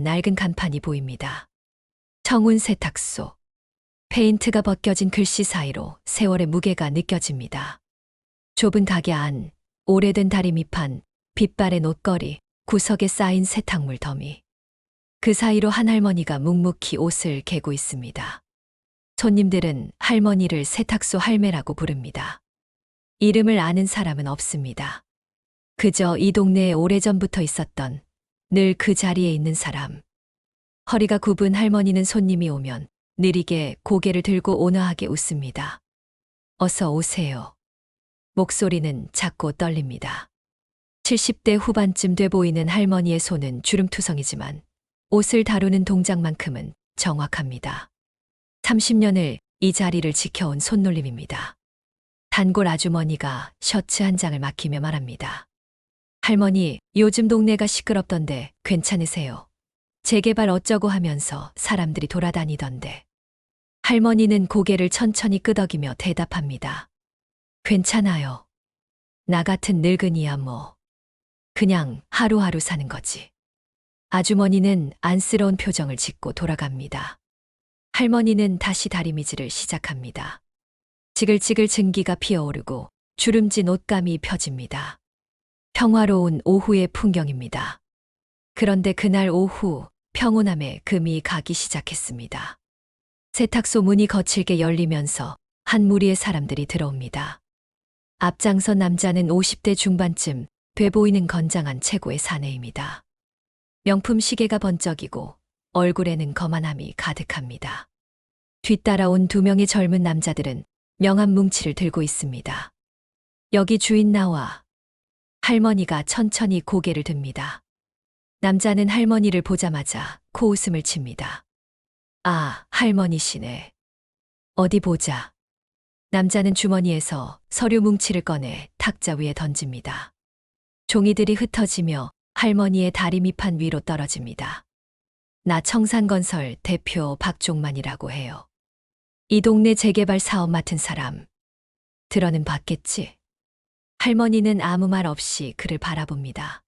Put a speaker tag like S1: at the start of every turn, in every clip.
S1: 낡은 간판이 보입니다. 청운 세탁소. 페인트가 벗겨진 글씨 사이로 세월의 무게가 느껴집니다. 좁은 가게 안, 오래된 다리미판, 빛바랜 옷걸이, 구석에 쌓인 세탁물 더미. 그 사이로 한 할머니가 묵묵히 옷을 개고 있습니다. 손님들은 할머니를 세탁소 할매라고 부릅니다. 이름을 아는 사람은 없습니다. 그저 이 동네에 오래전부터 있었던 늘 그 자리에 있는 사람. 허리가 굽은 할머니는 손님이 오면 느리게 고개를 들고 온화하게 웃습니다. 어서 오세요. 목소리는 작고 떨립니다. 70대 후반쯤 돼 보이는 할머니의 손은 주름투성이지만 옷을 다루는 동작만큼은 정확합니다. 30년을 이 자리를 지켜온 손놀림입니다. 단골 아주머니가 셔츠 한 장을 맡기며 말합니다. 할머니, 요즘 동네가 시끄럽던데 괜찮으세요? 재개발 어쩌고 하면서 사람들이 돌아다니던데. 할머니는 고개를 천천히 끄덕이며 대답합니다. 괜찮아요. 나 같은 늙은이야 뭐. 그냥 하루하루 사는 거지. 아주머니는 안쓰러운 표정을 짓고 돌아갑니다. 할머니는 다시 다리미질을 시작합니다. 지글지글 증기가 피어오르고 주름진 옷감이 펴집니다. 평화로운 오후의 풍경입니다. 그런데 그날 오후 평온함에 금이 가기 시작했습니다. 세탁소 문이 거칠게 열리면서 한 무리의 사람들이 들어옵니다. 앞장선 남자는 50대 중반쯤 돼 보이는 건장한 최고의 사내입니다. 명품 시계가 번쩍이고 얼굴에는 거만함이 가득합니다. 뒤따라온 두 명의 젊은 남자들은 명함 뭉치를 들고 있습니다. 여기 주인 나와. 할머니가 천천히 고개를 듭니다. 남자는 할머니를 보자마자 코웃음을 칩니다. 아, 할머니시네. 어디 보자. 남자는 주머니에서 서류 뭉치를 꺼내 탁자 위에 던집니다. 종이들이 흩어지며 할머니의 다리미판 위로 떨어집니다. 나 청산건설 대표 박종만이라고 해요. 이 동네 재개발 사업 맡은 사람. 들어는 봤겠지? 할머니는 아무 말 없이 그를 바라봅니다.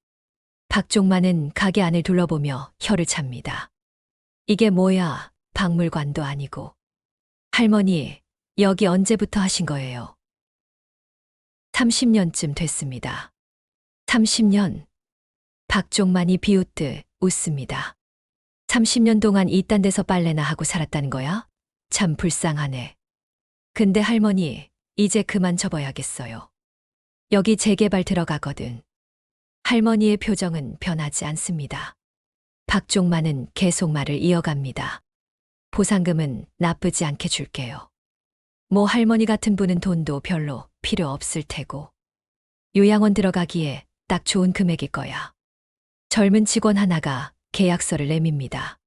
S1: 박종만은 가게 안을 둘러보며 혀를 찹니다. 이게 뭐야, 박물관도 아니고. 할머니, 여기 언제부터 하신 거예요? 30년쯤 됐습니다. 30년? 박종만이 비웃듯 웃습니다. 30년 동안 이딴 데서 빨래나 하고 살았다는 거야? 참 불쌍하네. 근데 할머니, 이제 그만 접어야겠어요. 여기 재개발 들어가거든. 할머니의 표정은 변하지 않습니다. 박종만은 계속 말을 이어갑니다. 보상금은 나쁘지 않게 줄게요. 뭐 할머니 같은 분은 돈도 별로 필요 없을 테고. 요양원 들어가기에 딱 좋은 금액일 거야. 젊은 직원 하나가 계약서를 내밉니다.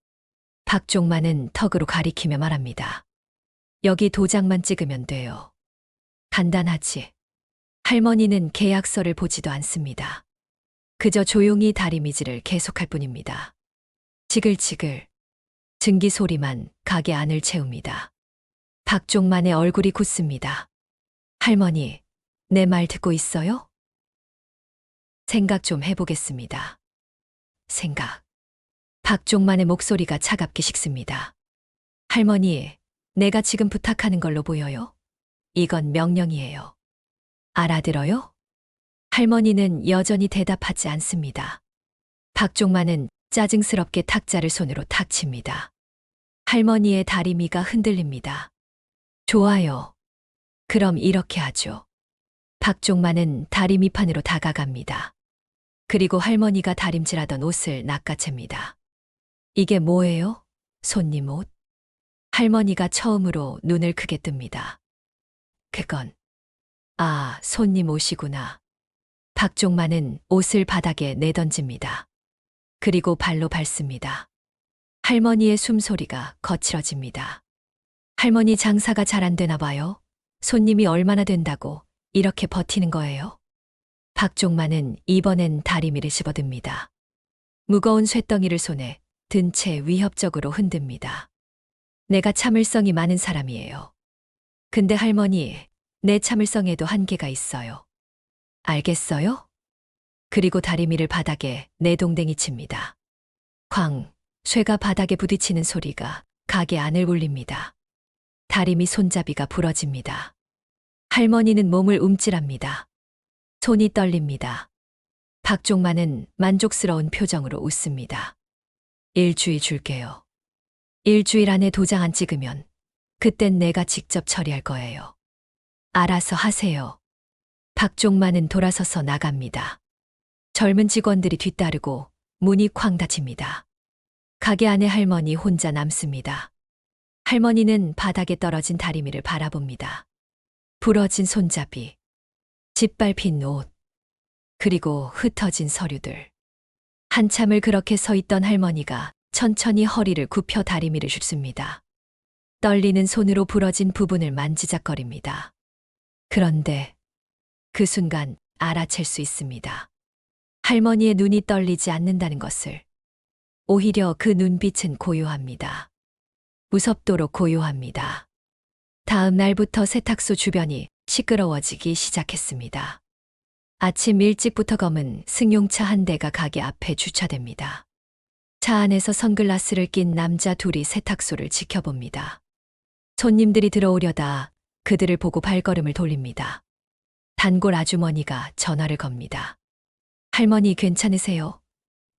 S1: 박종만은 턱으로 가리키며 말합니다. 여기 도장만 찍으면 돼요. 간단하지. 할머니는 계약서를 보지도 않습니다. 그저 조용히 다리미질을 계속할 뿐입니다. 지글지글. 증기 소리만 가게 안을 채웁니다. 박종만의 얼굴이 굳습니다. 할머니, 내 말 듣고 있어요? 생각 좀 해보겠습니다. 생각. 박종만의 목소리가 차갑게 식습니다. 할머니, 내가 지금 부탁하는 걸로 보여요? 이건 명령이에요. 알아들어요? 할머니는 여전히 대답하지 않습니다. 박종만은 짜증스럽게 탁자를 손으로 탁 칩니다. 할머니의 다리미가 흔들립니다. 좋아요. 그럼 이렇게 하죠. 박종만은 다리미판으로 다가갑니다. 그리고 할머니가 다림질하던 옷을 낚아챕니다. 이게 뭐예요? 손님 옷? 할머니가 처음으로 눈을 크게 뜹니다. 그건, 아, 손님 옷이구나. 박종만은 옷을 바닥에 내던집니다. 그리고 발로 밟습니다. 할머니의 숨소리가 거칠어집니다. 할머니 장사가 잘 안 되나 봐요. 손님이 얼마나 된다고 이렇게 버티는 거예요? 박종만은 이번엔 다리미를 집어듭니다. 무거운 쇳덩이를 손에 든 채 위협적으로 흔듭니다. 내가 참을성이 많은 사람이에요. 근데 할머니, 내 참을성에도 한계가 있어요. 알겠어요? 그리고 다리미를 바닥에 내동댕이 칩니다. 쾅, 쇠가 바닥에 부딪히는 소리가 가게 안을 울립니다. 다리미 손잡이가 부러집니다. 할머니는 몸을 움찔합니다. 손이 떨립니다. 박종만은 만족스러운 표정으로 웃습니다. 일주일 줄게요. 일주일 안에 도장 안 찍으면 그땐 내가 직접 처리할 거예요. 알아서 하세요. 박종만은 돌아서서 나갑니다. 젊은 직원들이 뒤따르고 문이 쾅 닫힙니다. 가게 안에 할머니 혼자 남습니다. 할머니는 바닥에 떨어진 다리미를 바라봅니다. 부러진 손잡이, 짓밟힌 옷, 그리고 흩어진 서류들. 한참을 그렇게 서 있던 할머니가 천천히 허리를 굽혀 다리미를 줍습니다. 떨리는 손으로 부러진 부분을 만지작거립니다. 그런데 그 순간 알아챌 수 있습니다. 할머니의 눈이 떨리지 않는다는 것을. 오히려 그 눈빛은 고요합니다. 무섭도록 고요합니다. 다음 날부터 세탁소 주변이 시끄러워지기 시작했습니다. 아침 일찍부터 검은 승용차 한 대가 가게 앞에 주차됩니다. 차 안에서 선글라스를 낀 남자 둘이 세탁소를 지켜봅니다. 손님들이 들어오려다 그들을 보고 발걸음을 돌립니다. 단골 아주머니가 전화를 겁니다. 할머니 괜찮으세요?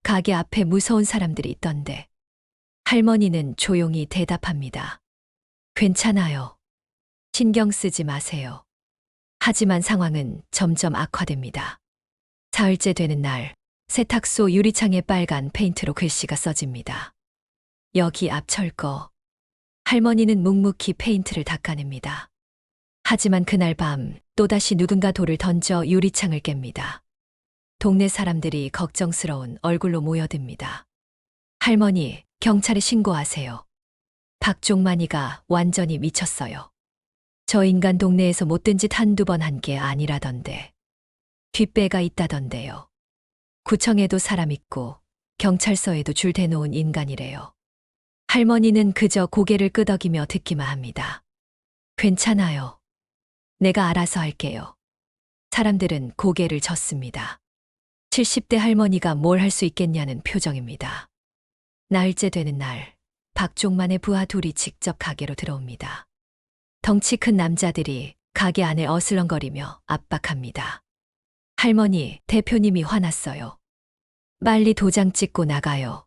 S1: 가게 앞에 무서운 사람들이 있던데. 할머니는 조용히 대답합니다. 괜찮아요. 신경 쓰지 마세요. 하지만 상황은 점점 악화됩니다. 사흘째 되는 날, 세탁소 유리창에 빨간 페인트로 글씨가 써집니다. 여기 앞 철거. 할머니는 묵묵히 페인트를 닦아냅니다. 하지만 그날 밤 또다시 누군가 돌을 던져 유리창을 깹니다. 동네 사람들이 걱정스러운 얼굴로 모여듭니다. 할머니, 경찰에 신고하세요. 박종만이가 완전히 미쳤어요. 저 인간 동네에서 못된 짓 한두 번 한 게 아니라던데. 뒷배가 있다던데요. 구청에도 사람 있고 경찰서에도 줄 대놓은 인간이래요. 할머니는 그저 고개를 끄덕이며 듣기만 합니다. 괜찮아요. 내가 알아서 할게요. 사람들은 고개를 젓습니다. 70대 할머니가 뭘 할 수 있겠냐는 표정입니다. 나흘째 되는 날, 박종만의 부하 둘이 직접 가게로 들어옵니다. 덩치 큰 남자들이 가게 안에 어슬렁거리며 압박합니다. 할머니, 대표님이 화났어요. 빨리 도장 찍고 나가요.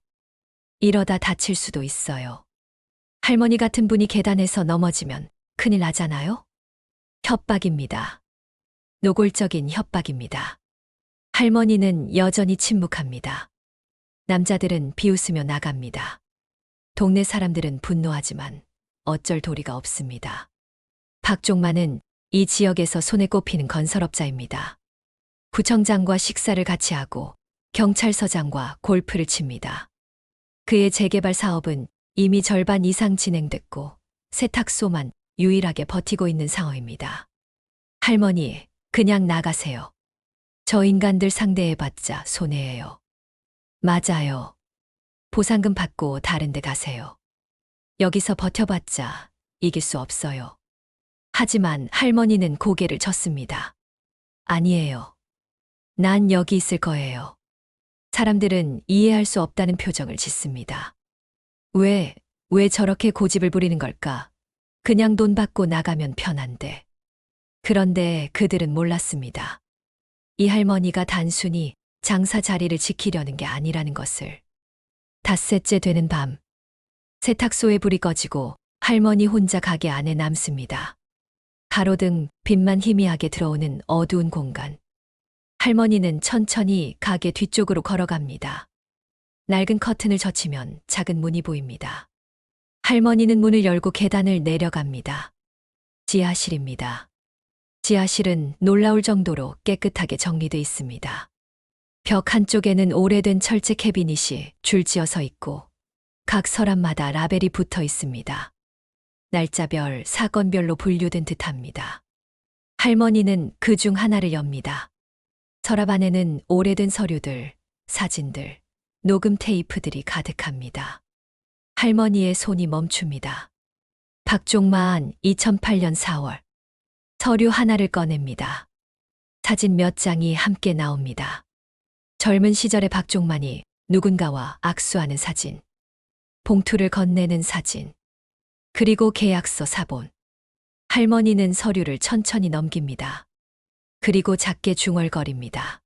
S1: 이러다 다칠 수도 있어요. 할머니 같은 분이 계단에서 넘어지면 큰일 나잖아요? 협박입니다. 노골적인 협박입니다. 할머니는 여전히 침묵합니다. 남자들은 비웃으며 나갑니다. 동네 사람들은 분노하지만 어쩔 도리가 없습니다. 박종만은 이 지역에서 손에 꼽히는 건설업자입니다. 구청장과 식사를 같이 하고 경찰서장과 골프를 칩니다. 그의 재개발 사업은 이미 절반 이상 진행됐고 세탁소만 유일하게 버티고 있는 상황입니다. 할머니, 그냥 나가세요. 저 인간들 상대해봤자 손해예요. 맞아요. 보상금 받고 다른 데 가세요. 여기서 버텨봤자 이길 수 없어요. 하지만 할머니는 고개를 젓습니다. 아니에요. 난 여기 있을 거예요. 사람들은 이해할 수 없다는 표정을 짓습니다. 왜 저렇게 고집을 부리는 걸까? 그냥 돈 받고 나가면 편한데. 그런데 그들은 몰랐습니다. 이 할머니가 단순히 장사 자리를 지키려는 게 아니라는 것을. 닷새째 되는 밤, 세탁소에 불이 꺼지고 할머니 혼자 가게 안에 남습니다. 가로등, 빛만 희미하게 들어오는 어두운 공간. 할머니는 천천히 가게 뒤쪽으로 걸어갑니다. 낡은 커튼을 젖히면 작은 문이 보입니다. 할머니는 문을 열고 계단을 내려갑니다. 지하실입니다. 지하실은 놀라울 정도로 깨끗하게 정리돼 있습니다. 벽 한쪽에는 오래된 철제 캐비닛이 줄지어 서 있고 각 서랍마다 라벨이 붙어 있습니다. 날짜별, 사건별로 분류된 듯합니다. 할머니는 그 중 하나를 엽니다. 서랍 안에는 오래된 서류들, 사진들, 녹음 테이프들이 가득합니다. 할머니의 손이 멈춥니다. 박종만 2008년 4월. 서류 하나를 꺼냅니다. 사진 몇 장이 함께 나옵니다. 젊은 시절의 박종만이 누군가와 악수하는 사진. 봉투를 건네는 사진. 그리고 계약서 사본. 할머니는 서류를 천천히 넘깁니다. 그리고 작게 중얼거립니다.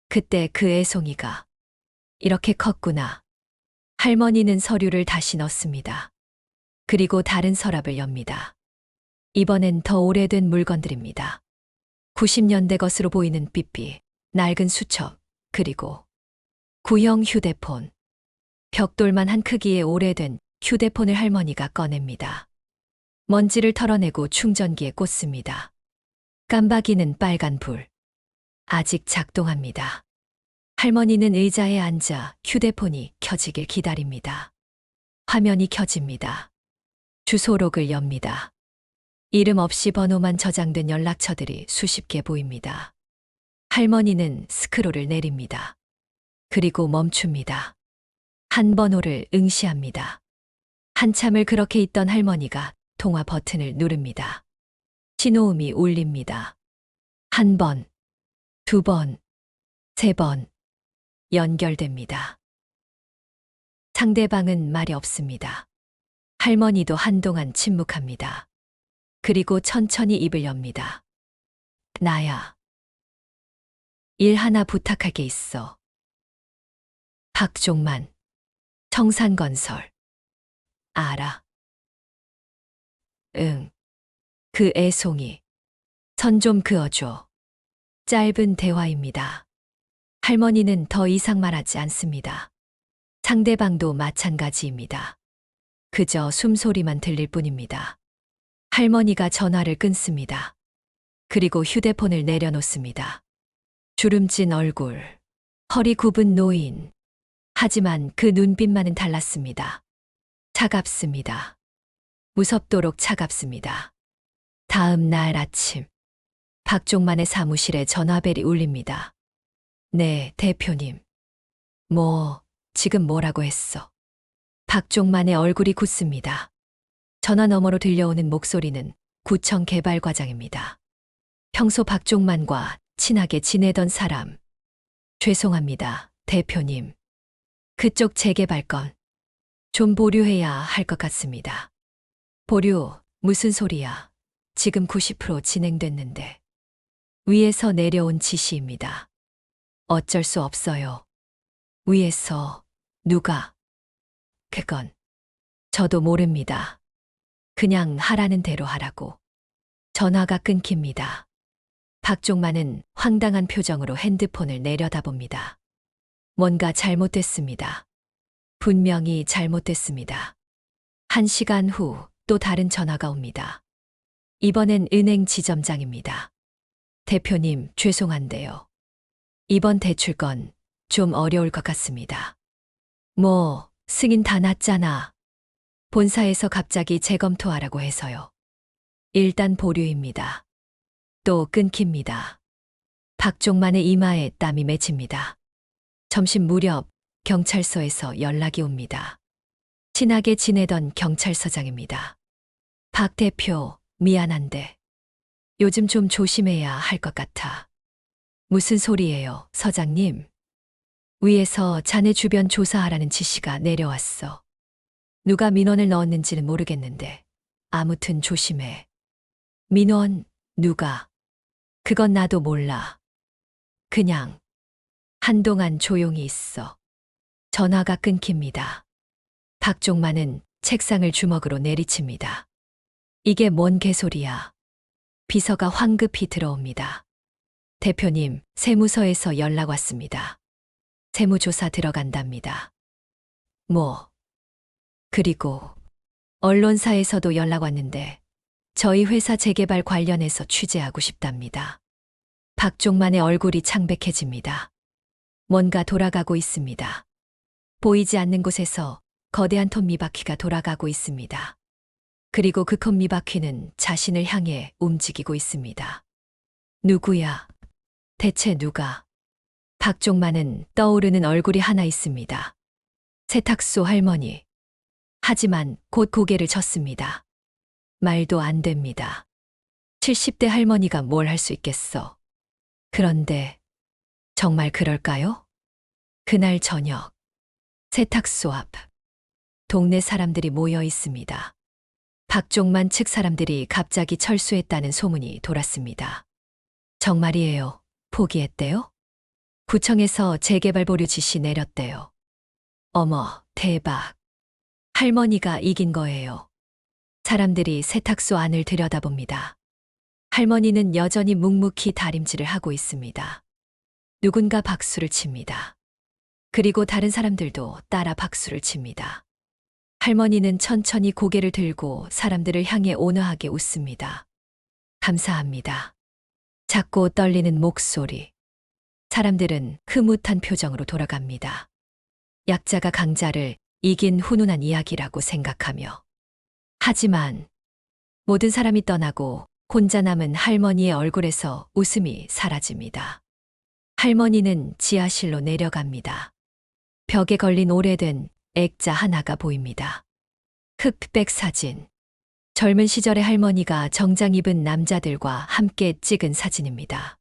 S1: 그때 그 애송이가 이렇게 컸구나. 할머니는 서류를 다시 넣습니다. 그리고 다른 서랍을 엽니다. 이번엔 더 오래된 물건들입니다. 90년대 것으로 보이는 삐삐, 낡은 수첩, 그리고 구형 휴대폰. 벽돌만 한 크기의 오래된 휴대폰을 할머니가 꺼냅니다. 먼지를 털어내고 충전기에 꽂습니다. 깜박이는 빨간 불. 아직 작동합니다. 할머니는 의자에 앉아 휴대폰이 켜지길 기다립니다. 화면이 켜집니다. 주소록을 엽니다. 이름 없이 번호만 저장된 연락처들이 수십 개 보입니다. 할머니는 스크롤을 내립니다. 그리고 멈춥니다. 한 번호를 응시합니다. 한참을 그렇게 있던 할머니가 통화 버튼을 누릅니다. 신호음이 울립니다. 한 번, 두 번, 세 번. 연결됩니다. 상대방은 말이 없습니다. 할머니도 한동안 침묵합니다. 그리고 천천히 입을 엽니다. 나야. 일 하나 부탁할 게 있어. 박종만. 청산건설. 알아. 응. 그 애송이. 선 좀 그어줘. 짧은 대화입니다. 할머니는 더 이상 말하지 않습니다. 상대방도 마찬가지입니다. 그저 숨소리만 들릴 뿐입니다. 할머니가 전화를 끊습니다. 그리고 휴대폰을 내려놓습니다. 주름진 얼굴, 허리 굽은 노인. 하지만 그 눈빛만은 달랐습니다. 차갑습니다. 무섭도록 차갑습니다. 다음 날 아침, 박종만의 사무실에 전화벨이 울립니다. 네, 대표님. 지금 뭐라고 했어? 박종만의 얼굴이 굳습니다. 전화 너머로 들려오는 목소리는 구청 개발과장입니다. 평소 박종만과 친하게 지내던 사람. 죄송합니다, 대표님. 그쪽 재개발 건 좀 보류해야 할 것 같습니다. 보류, 무슨 소리야? 지금 90% 진행됐는데. 위에서 내려온 지시입니다. 어쩔 수 없어요. 위에서 누가? 그건 저도 모릅니다. 그냥 하라는 대로 하라고. 전화가 끊깁니다. 박종만은 황당한 표정으로 핸드폰을 내려다봅니다. 뭔가 잘못됐습니다. 분명히 잘못됐습니다. 1시간 후 또 다른 전화가 옵니다. 이번엔 은행 지점장입니다. 대표님, 죄송한데요. 이번 대출건 좀 어려울 것 같습니다. 승인 다 났잖아. 본사에서 갑자기 재검토하라고 해서요. 일단 보류입니다. 또 끊깁니다. 박종만의 이마에 땀이 맺힙니다. 점심 무렵 경찰서에서 연락이 옵니다. 친하게 지내던 경찰서장입니다. 박 대표, 미안한데 요즘 좀 조심해야 할 것 같아. 무슨 소리예요, 서장님? 위에서 자네 주변 조사하라는 지시가 내려왔어. 누가 민원을 넣었는지는 모르겠는데 아무튼 조심해. 민원, 누가? 그건 나도 몰라. 그냥 한동안 조용히 있어. 전화가 끊깁니다. 박종만은 책상을 주먹으로 내리칩니다. 이게 뭔 개소리야. 비서가 황급히 들어옵니다. 대표님, 세무서에서 연락 왔습니다. 세무조사 들어간답니다. 그리고 언론사에서도 연락 왔는데 저희 회사 재개발 관련해서 취재하고 싶답니다. 박종만의 얼굴이 창백해집니다. 뭔가 돌아가고 있습니다. 보이지 않는 곳에서 거대한 톱니바퀴가 돌아가고 있습니다. 그리고 그 톱니바퀴는 자신을 향해 움직이고 있습니다. 누구야? 대체 누가? 박종만은 떠오르는 얼굴이 하나 있습니다. 세탁소 할머니. 하지만 곧 고개를 젓습니다. 말도 안 됩니다. 70대 할머니가 뭘 할 수 있겠어. 그런데 정말 그럴까요? 그날 저녁 세탁소 앞 동네 사람들이 모여 있습니다. 박종만 측 사람들이 갑자기 철수했다는 소문이 돌았습니다. 정말이에요. 포기했대요? 구청에서 재개발 보류 지시 내렸대요. 어머, 대박. 할머니가 이긴 거예요. 사람들이 세탁소 안을 들여다봅니다. 할머니는 여전히 묵묵히 다림질을 하고 있습니다. 누군가 박수를 칩니다. 그리고 다른 사람들도 따라 박수를 칩니다. 할머니는 천천히 고개를 들고 사람들을 향해 온화하게 웃습니다. 감사합니다. 작고 떨리는 목소리. 사람들은 흐뭇한 표정으로 돌아갑니다. 약자가 강자를 이긴 훈훈한 이야기라고 생각하며. 하지만 모든 사람이 떠나고 혼자 남은 할머니의 얼굴에서 웃음이 사라집니다. 할머니는 지하실로 내려갑니다. 벽에 걸린 오래된 액자 하나가 보입니다. 흑백 사진. 젊은 시절의 할머니가 정장 입은 남자들과 함께 찍은 사진입니다.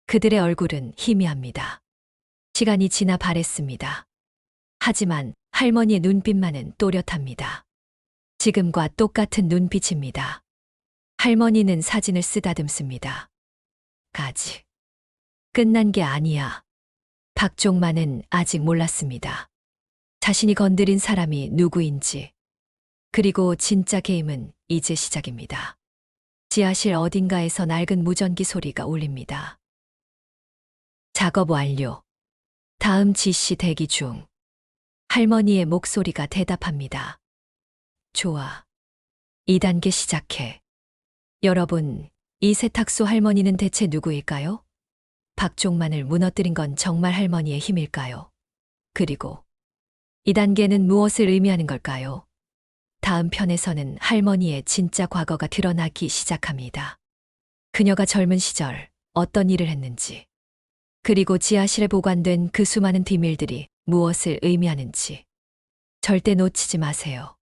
S1: 그들의 얼굴은 희미합니다. 시간이 지나 바랬습니다. 하지만 할머니의 눈빛만은 또렷합니다. 지금과 똑같은 눈빛입니다. 할머니는 사진을 쓰다듬습니다. 아직 끝난 게 아니야. 박종만은 아직 몰랐습니다. 자신이 건드린 사람이 누구인지. 그리고 진짜 게임은 이제 시작입니다. 지하실 어딘가에서 낡은 무전기 소리가 울립니다. 작업 완료. 다음 지시 대기 중. 할머니의 목소리가 대답합니다. 좋아. 2단계 시작해. 여러분, 이 세탁소 할머니는 대체 누구일까요? 박종만을 무너뜨린 건 정말 할머니의 힘일까요? 그리고 2단계는 무엇을 의미하는 걸까요? 다음 편에서는 할머니의 진짜 과거가 드러나기 시작합니다. 그녀가 젊은 시절 어떤 일을 했는지, 그리고 지하실에 보관된 그 수많은 비밀들이 무엇을 의미하는지 절대 놓치지 마세요.